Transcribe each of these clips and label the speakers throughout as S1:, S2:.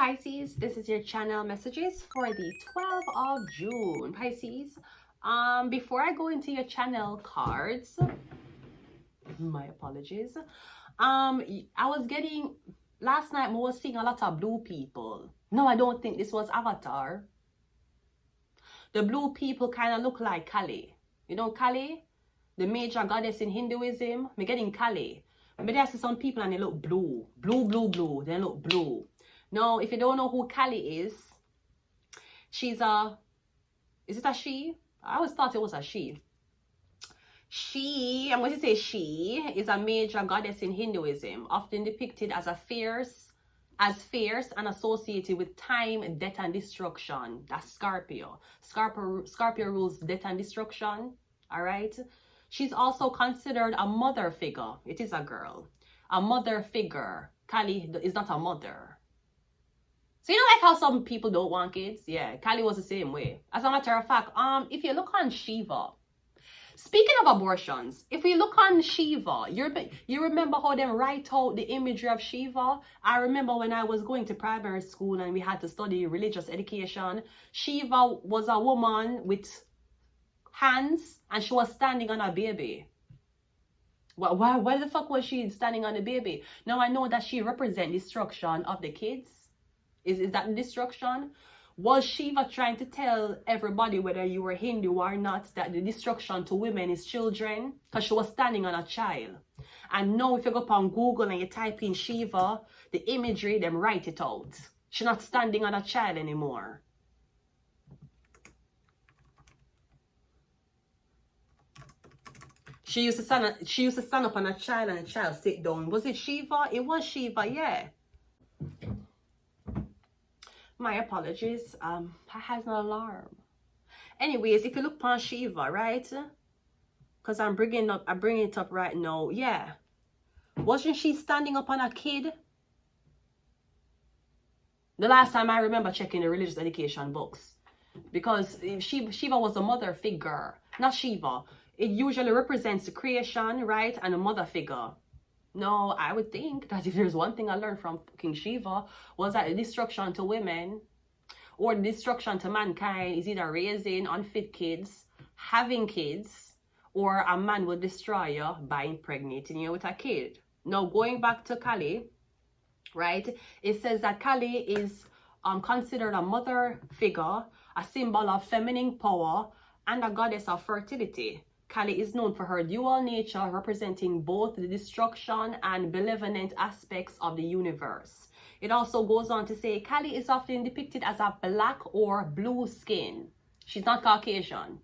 S1: Pisces, this is your channel messages for the 12th of June. Pisces, before I go into your channel cards, my apologies. I was getting, last night I was seeing a lot of blue people. No, I don't think this was Avatar. The blue people kind of look like Kali. You know Kali? The major goddess in Hinduism. I'm getting Kali. But I see some people and they look blue. Blue. They look blue. Now, if you don't know who Kali is, she's a... Is it a she? I always thought it was a she. I'm going to say she is a major goddess in Hinduism, often depicted as fierce and associated with time, death, and destruction. That's Scorpio. Scorpio rules death and destruction. All right. She's also considered a mother figure. It is a girl. A mother figure. Kali is not a mother. So you know like how some people don't want kids? Yeah, Kali was the same way. As a matter of fact, if you look on Shiva, speaking of abortions, if we look on Shiva, you remember how them write out the imagery of Shiva? I remember when I was going to primary school and we had to study religious education. Shiva was a woman with hands and she was standing on a baby. Why the fuck was she standing on a baby? Now I know that she represents destruction of the kids. Is that destruction? Was Shiva trying to tell everybody, whether you were Hindu or not, that the destruction to women is children? Because she was standing on a child. And now if you go up on Google and you type in Shiva, the imagery, them write it out. She's not standing on a child anymore. She used to stand up on a child and a child sit down. Was it Shiva? It was Shiva, yeah. My apologies. I had an alarm. Anyways, if you look upon Shiva, right? Because I'm bringing it up right now. Yeah. Wasn't she standing up on a kid? The last time I remember checking the religious education books. Because Shiva was a mother figure. Not Shiva. It usually represents the creation, right? And a mother figure. No, I would think that if there's one thing I learned from King Shiva was that the destruction to women or the destruction to mankind is either raising unfit kids, having kids, or a man will destroy you by impregnating you with a kid. Now, going back to Kali, right? It says that Kali is considered a mother figure, a symbol of feminine power, and a goddess of fertility. Kali is known for her dual nature, representing both the destruction and benevolent aspects of the universe. It also goes on to say Kali is often depicted as a black or blue skin. She's not Caucasian.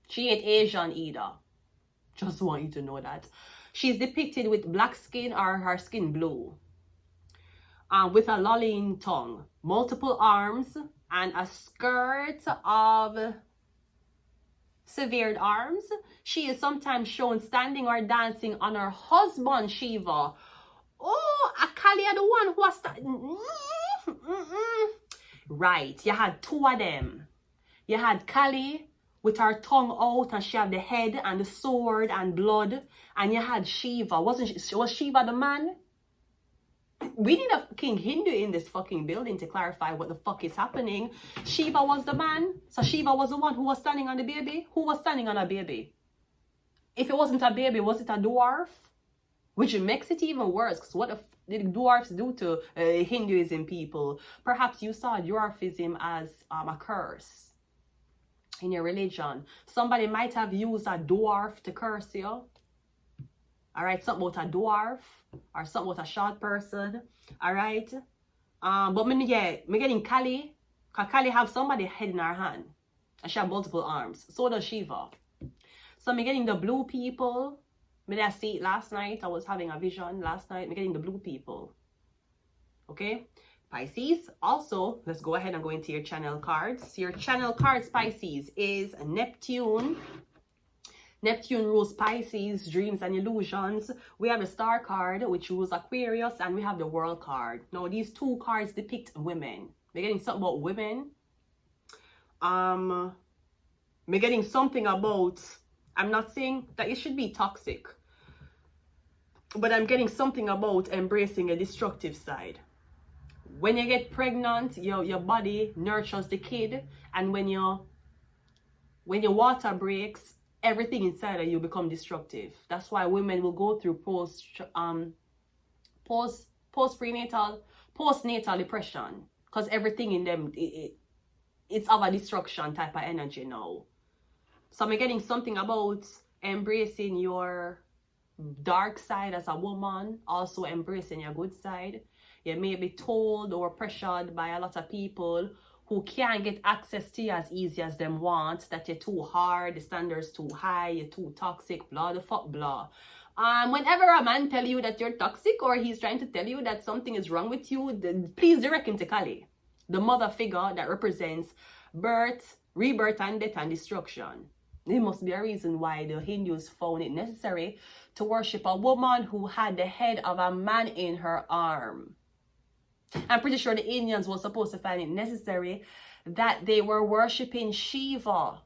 S1: She ain't Asian either. Just want you to know that. She's depicted with black skin or her skin blue. With a lolling tongue, multiple arms, and a skirt of severed arms. She is sometimes shown standing or dancing on her husband Shiva. Oh, Kali are the one who was right. You had two of them. You had Kali with her tongue out and she had the head and the sword and blood. And you had Shiva. Was Shiva the man? We need a King Hindu in this fucking building to clarify what the fuck is happening. Shiva was the man. So Shiva was the one who was standing on the baby. Who was standing on a baby? If it wasn't a baby, was it a dwarf? Which makes it even worse. Because what did dwarfs do to Hinduism people? Perhaps you saw dwarfism as a curse in your religion. Somebody might have used a dwarf to curse you. All right, something about a dwarf or something about a short person. All right. But me getting Kali. Because Kali have somebody's head in her hand. And she have multiple arms. So does Shiva. So me getting the blue people. Me I see it last night. I was having a vision last night. Me getting the blue people. Okay. Pisces. Also, let's go ahead and go into your channel cards. Your channel cards, Pisces, is Neptune. Neptune rules Pisces, dreams and illusions. We have the star card, which rules Aquarius, and we have the world card. Now, these two cards depict women. We're getting something about women. We're getting something about, I'm not saying that it should be toxic, but I'm getting something about embracing a destructive side. when you get pregnant, your body nurtures the kid, and when your water breaks, everything inside of you become destructive. That's why women will go through postnatal depression, because everything in them it's of a destruction type of energy now. So I'm getting something about embracing your dark side as a woman, also embracing your good side. You may be told or pressured by a lot of people who can't get access to you as easy as them want, that you're too hard, the standards too high, you're too toxic, blah the fuck blah. Whenever a man tell you that you're toxic, or he's trying to tell you that something is wrong with you, please direct him to Kali, the mother figure that represents birth, rebirth, and death and destruction. There must be a reason why the Hindus found it necessary to worship a woman who had the head of a man in her arm. I'm pretty sure the Indians were supposed to find it necessary that they were worshipping Shiva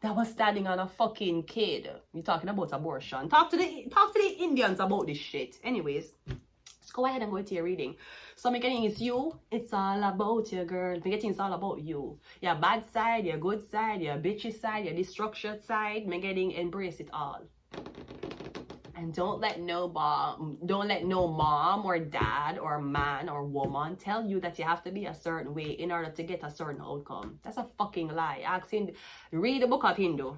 S1: that was standing on a fucking kid. You're talking about abortion. Talk to the Indians about this shit. Anyways, let's go ahead and go into your reading. So I'm getting is you. It's all about you, girl. I'm getting it's all about you. Your bad side, your good side, your bitchy side, your destruction side. I'm getting embrace it all. And don't let no mom or dad or man or woman tell you that you have to be a certain way in order to get a certain outcome. That's a fucking lie. Read the book of Hindu.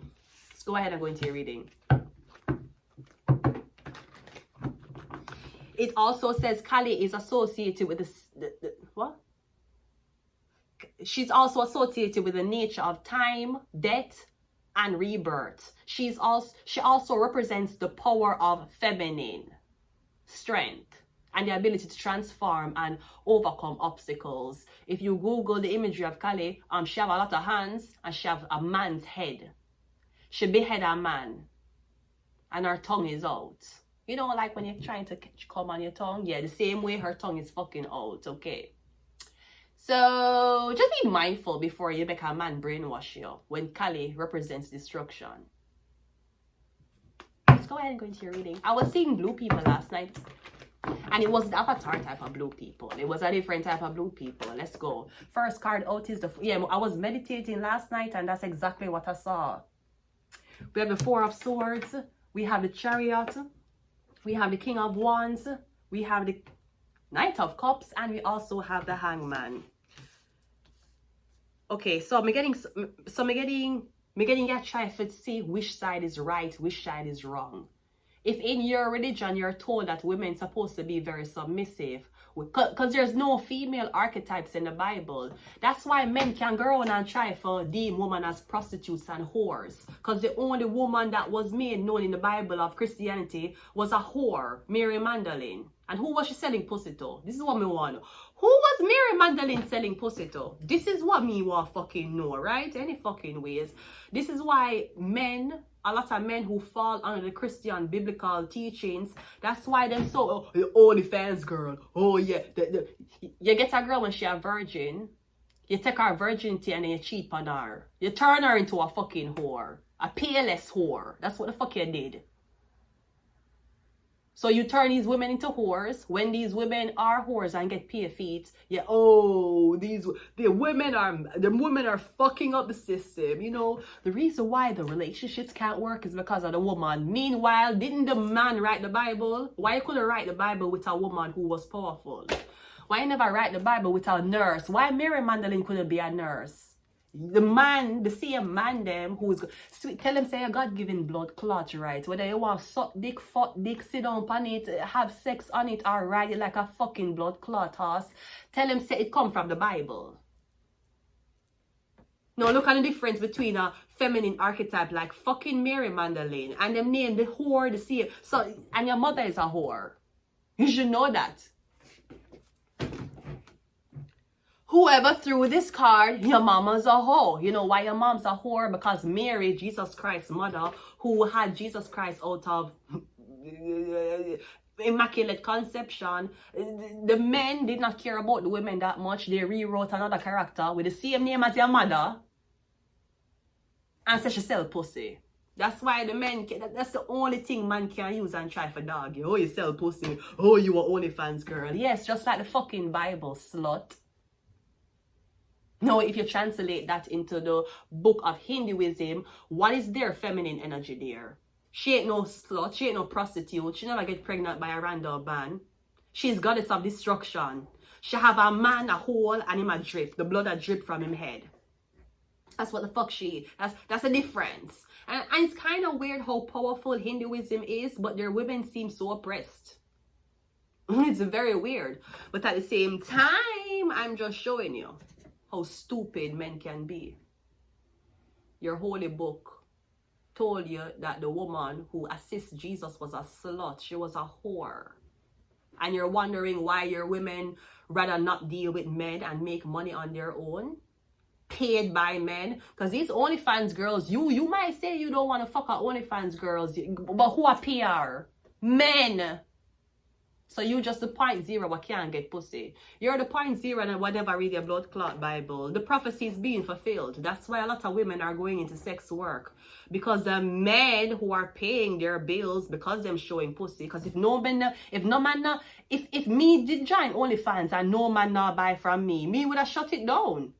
S1: Let's go ahead and go into your reading. It also says Kali is associated with what? She's also associated with the nature of time, death, and rebirth. She also represents the power of feminine strength and the ability to transform and overcome obstacles. If you Google the imagery of Kali, she have a lot of hands and she have a man's head. She behead a man and her tongue is out. You know, like when you're trying to come on your tongue? Yeah, the same way her tongue is fucking out, okay? So just be mindful before you make a man brainwash you when Kali represents destruction. Let's go ahead and go into your reading. I was seeing blue people last night, and it was the avatar type of blue people. It was a different type of blue people. Let's go. First card out is I was meditating last night, and that's exactly what I saw. We have the Four of Swords. We have the Chariot. We have the King of Wands. We have the Knight of Cups, and we also have the Hangman. Okay, so I'm getting you try to see which side is right, which side is wrong. If in your religion you're told that women are supposed to be very submissive, because there's no female archetypes in the Bible, that's why men can go around and try to deem women as prostitutes and whores. Because the only woman that was made known in the Bible of Christianity was a whore, Mary Magdalene. And who was she selling pussy to? This is what me want. Who was Mary Magdalene selling pussy to? This is what me want fucking know, right? Any fucking ways. This is why a lot of men who fall under the Christian biblical teachings, that's why them so, the OnlyFans girl. Oh yeah. You get a girl when she a virgin. You take her virginity and then you cheat on her. You turn her into a fucking whore. A PLS whore. That's what the fuck you did. So you turn these women into whores. When these women are whores and get paid feet, the women are fucking up the system. You know, the reason why the relationships can't work is because of the woman. Meanwhile, didn't the man write the Bible? Why couldn't write the Bible with a woman who was powerful? Why never write the Bible with a nurse? Why Mary Magdalene couldn't be a nurse? The same man them who's tell them say a God-given blood clot, right? Whether you want suck dick, fuck dick, sit down on it, have sex on it, or ride it like a fucking blood clot horse. Tell them say it come from the Bible. Now look at the difference between a feminine archetype like fucking Mary Magdalene and them name the whore the same. So and your mother is a whore. You should know that. Whoever threw this card, your mama's a whore. You know why your mom's a whore? Because Mary, Jesus Christ's mother, who had Jesus Christ out of immaculate conception, the men did not care about the women that much. They rewrote another character with the same name as your mother and said she sell pussy. That's why the men, that's the only thing man can use and try for dog you. Oh, you sell pussy. Oh, you are OnlyFans girl. Yes, just like the fucking Bible, slut. Now, if you translate that into the book of Hinduism, what is their feminine energy there? She ain't no slut. She ain't no prostitute. She never get pregnant by a random man. She's goddess of destruction. She have a man a hole and him a drip. The blood a drip from him head. That's what the fuck she is. That's the difference. And it's kind of weird how powerful Hinduism is, but their women seem so oppressed. It's very weird. But at the same time, I'm just showing you how stupid men can be. Your holy book told you that the woman who assists Jesus was a slut. She was a whore. And you're wondering why your women rather not deal with men and make money on their own, paid by men. Because these OnlyFans girls, you might say you don't want to fuck our OnlyFans girls, but who are PR? Men. So you just the 0.0 what can't get pussy. You're the 0.0 and whatever read your blood clot Bible. The prophecy is being fulfilled. That's why a lot of women are going into sex work. Because the men who are paying their bills because them showing pussy. Because if me did join OnlyFans and no man not buy from me would have shut it down.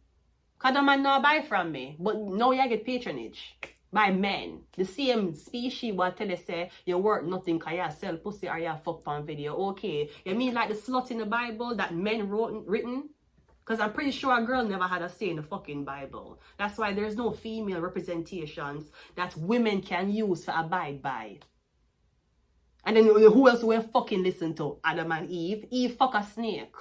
S1: Because the man not buy from me. But now you get patronage by men. The same species what tell you say you worth nothing because you sell pussy or you fuck on video. Okay. You mean like the slut in the Bible that men written? Because I'm pretty sure a girl never had a say in the fucking Bible. That's why there's no female representations that women can use to abide by. And then who else will fucking listen to? Adam and Eve. Eve fuck a snake.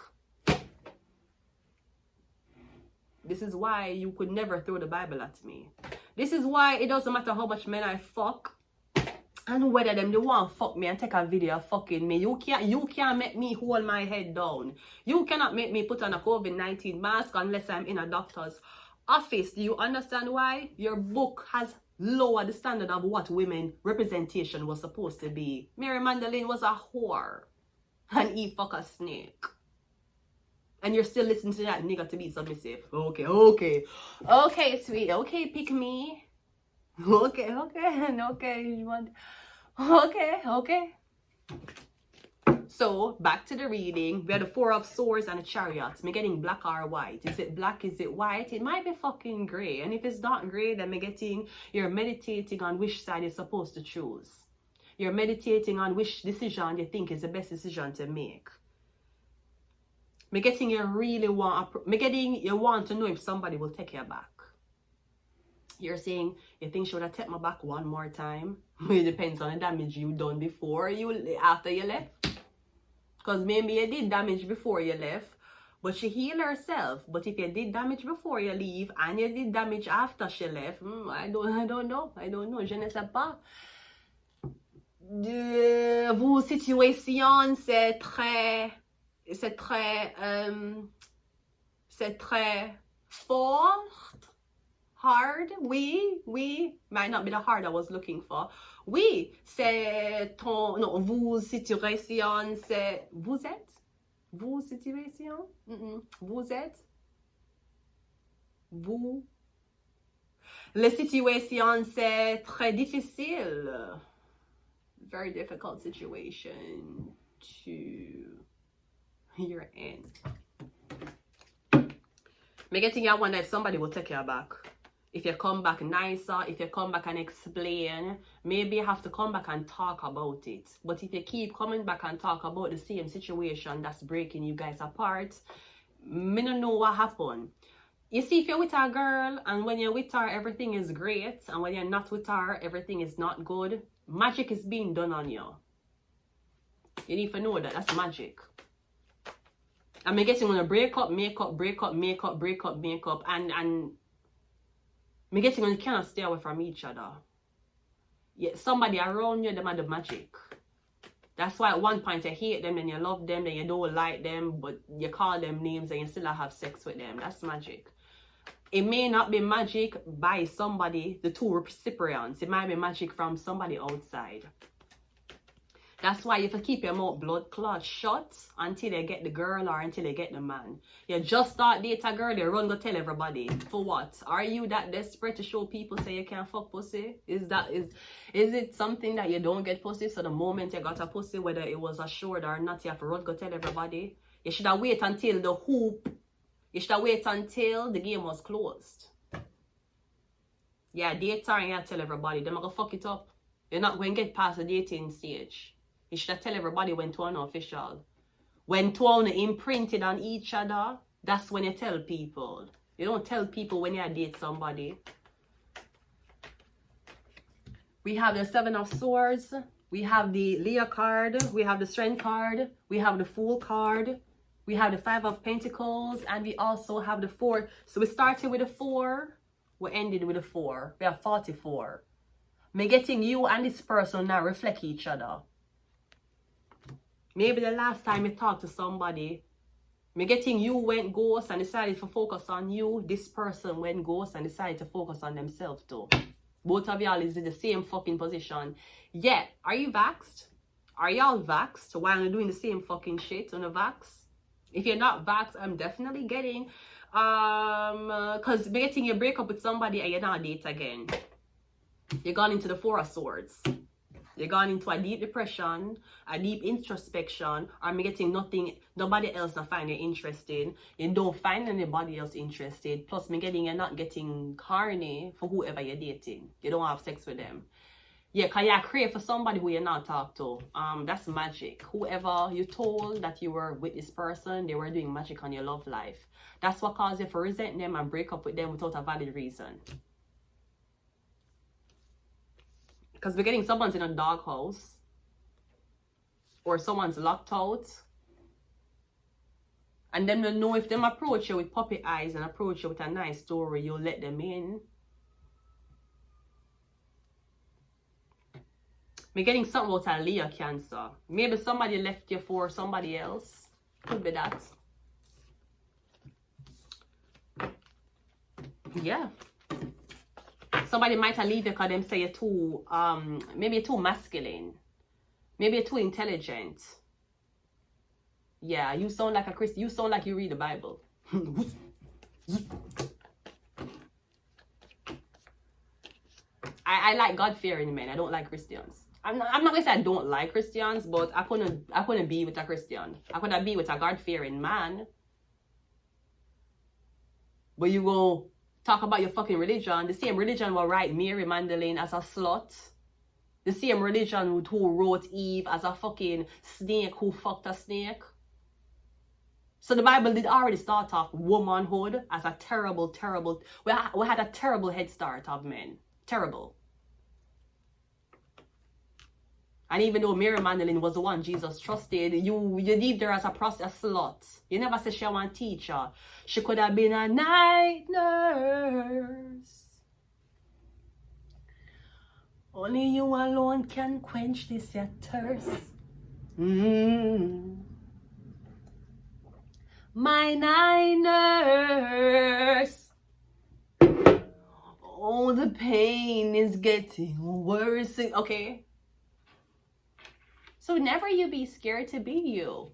S1: This is why you could never throw the Bible at me. This is why it doesn't matter how much men I fuck and whether them they want to fuck me and take a video of fucking me. You can't make me hold my head down. You cannot make me put on a COVID-19 mask unless I'm in a doctor's office. Do you understand why? Your book has lowered the standard of what women representation was supposed to be. Mary Magdalene was a whore and Eve fuck a snake. And you're still listening to that nigga to be submissive. Okay, sweet. Okay, pick me. Okay. You want... Okay. So, back to the reading. We had the 4 of Swords and the Chariots. Me getting black or white. Is it black? Is it white? It might be fucking gray. And if it's not gray, then you're meditating on which side you're supposed to choose. You're meditating on which decision you think is the best decision to make. You want to know if somebody will take you back. You're saying you think she would have taken me back one more time. It depends on the damage you done after you left. Because maybe you did damage before you left, but she healed herself. But if you did damage before you leave and you did damage after she left, I don't know. Je ne sais pas. Vos situations c'est très fort, hard. Oui, might not be the hard I was looking for. Oui, c'est ton, non, vos situations, c'est, vous êtes, vos situations, vous êtes, vous. Les situations, c'est très difficile. Very difficult situation you're in. Me getting I wonder if somebody will take you back. If you come back nicer, if you come back and explain, maybe you have to come back and talk about it. But if you keep coming back and talk about the same situation that's breaking you guys apart, me don't know what happened. You see, if you're with a girl and when you're with her, everything is great, and when you're not with her, everything is not good, magic is being done on you. You need to know that that's magic. I'm getting on a break up, and me getting on you cannot stay away from each other. Yeah, somebody around you, them are the magic. That's why at one point you hate them, then you love them, then you don't like them, but you call them names and you still have sex with them. That's magic. It may not be magic by somebody, the two recipients. It might be magic from somebody outside. That's why you have to keep your mouth blood clot shut until they get the girl or until they get the man. You just start date a girl, you run go tell everybody. For what? Are you that desperate to show people say you can't fuck pussy? Is it something that you don't get pussy? So the moment you got a pussy, whether it was assured or not, you have to run go tell everybody? You should have waited until the hoop. You should have waited until the game was closed. Yeah, date her and you tell everybody. They're gonna fuck it up. You're not going to get past the dating stage. You should tell everybody when two are official. When two are imprinted on each other, that's when you tell people. You don't tell people when you date somebody. We have the Seven of Swords. We have the Leah card. We have the Strength card. We have the Fool card. We have the Five of Pentacles. And we also have the 4. So we started with a 4. We ended with a 4. We have 44. Me getting you and this person now reflect each other. Maybe the last time you talked to somebody, me getting you went ghost and decided to focus on you. This person went ghost and decided to focus on themselves too. Both of y'all is in the same fucking position. Yeah, are you vaxxed? Are y'all vaxxed while you're doing the same fucking shit on the vax? If you're not vaxxed, I'm definitely getting, because me getting you break up with somebody and you're not date again. You're gone into the 4 of Swords. You're gone into a deep depression, a deep introspection, or me getting nothing, nobody else not find you interested. You don't find anybody else interested. Plus me getting, you're not getting horny for whoever you're dating. You don't have sex with them. Yeah, because you crave for somebody who you're not talk to. That's magic. Whoever you told that you were with this person, they were doing magic on your love life. That's what caused you to resent them and break up with them without a valid reason. Because we're getting someone's in a doghouse. Or someone's locked out. And then they know if them approach you with puppy eyes and approach you with a nice story, you'll let them in. We're getting something about a Leo Cancer. Maybe somebody left you for somebody else. Could be that. Yeah. Somebody might have leave you because them say you're too, maybe you're too masculine. Maybe you're too intelligent. Yeah, you sound like a Christian. You sound like you read the Bible. I like God-fearing men. I don't like Christians. I'm not gonna say I don't like Christians, but I couldn't be with a Christian. I couldn't be with a God-fearing man. But you go talk about your fucking religion. The same religion will write Mary Magdalene as a slut. The same religion who wrote Eve as a fucking snake who fucked a snake. So the Bible did already start off womanhood as a terrible, terrible... We had a terrible head start of men. Terrible. And even though Mary Magdalene was the one Jesus trusted, you leave her as a slut. You never said she was a teacher. She could have been a night nurse. Only you alone can quench this your thirst. My night nurse. Oh, the pain is getting worse. Okay. So never you be scared to be you.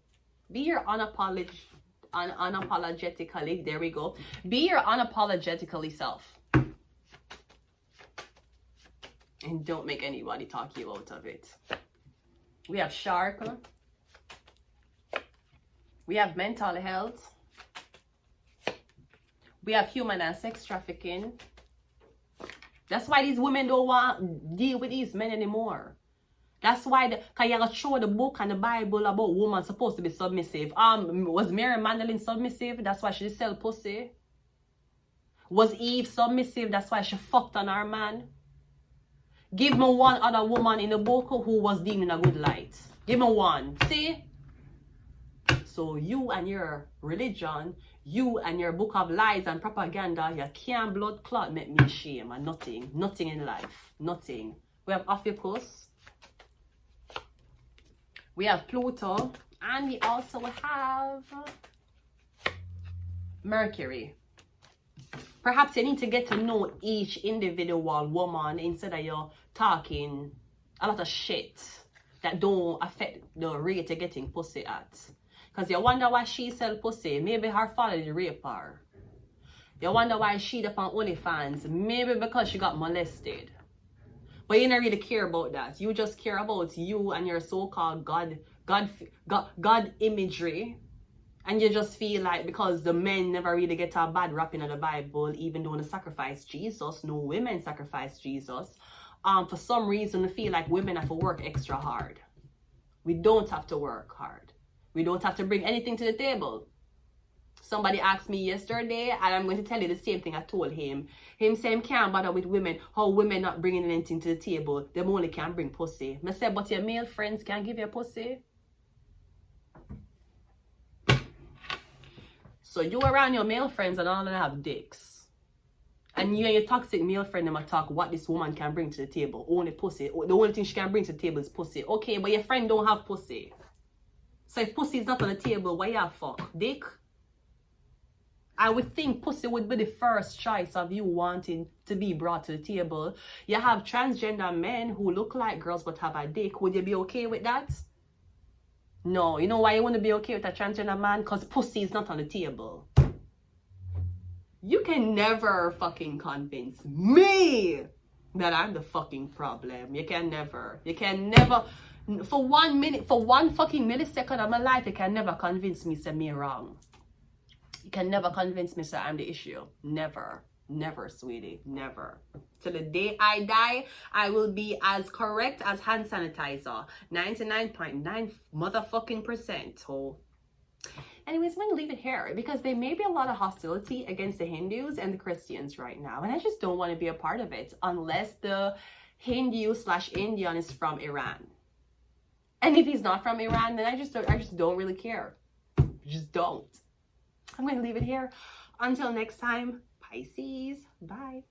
S1: Be your unapologetically, there we go. Be your unapologetically self. And don't make anybody talk you out of it. We have shark. We have mental health. We have human and sex trafficking. That's why these women don't want to deal with these men anymore. That's why, because you gotta show the book and the Bible about women supposed to be submissive. Was Mary Magdalene submissive? That's why she sell pussy. Was Eve submissive? That's why she fucked on her man. Give me one other woman in the book who was deemed in a good light. Give me one. See? So you and your religion, you and your book of lies and propaganda, you can't blood clot make me shame and nothing. Nothing in life. Nothing. We have Ophiuchus. We have Pluto, and we also have Mercury. Perhaps you need to get to know each individual woman instead of you talking a lot of shit that don't affect the rate of getting pussy at. Because you wonder why she sell pussy. Maybe her father did rape her. You wonder why she up on OnlyFans. Maybe because she got molested. But you don't really care about that. You just care about you and your so-called God imagery. And you just feel like because the men never really get a bad rap in the Bible, even though they sacrifice Jesus, no women sacrifice Jesus. For some reason, I feel like women have to work extra hard. We don't have to work hard. We don't have to bring anything to the table. Somebody asked me yesterday, and I'm going to tell you the same thing I told him. Him saying can't bother with women. How women not bringing anything to the table? Them only can bring pussy. I said, but your male friends can give you pussy. So you around your male friends and all of them have dicks. And you and your toxic male friend them talk what this woman can bring to the table. Only pussy. The only thing she can bring to the table is pussy. Okay, but your friend don't have pussy. So if pussy is not on the table, why you fuck? Dick? I would think pussy would be the first choice of you wanting to be brought to the table. You have transgender men who look like girls but have a dick. Would you be okay with that? No. You know why you wouldn't be okay with a transgender man? Because pussy is not on the table. You can never fucking convince me that I'm the fucking problem. You can never. For 1 minute, for one fucking millisecond of my life, you can never convince me, say me wrong. You can never convince me, say I'm the issue. Never. Never, sweetie. Never. Till the day I die, I will be as correct as hand sanitizer. 99.9 motherfucking %. Oh. Anyways, I'm going to leave it here because there may be a lot of hostility against the Hindus and the Christians right now. And I just don't want to be a part of it unless the Hindu/Indian is from Iran. And if he's not from Iran, then I just don't really care. Just don't. I'm going to leave it here. Until next time, Pisces. Bye.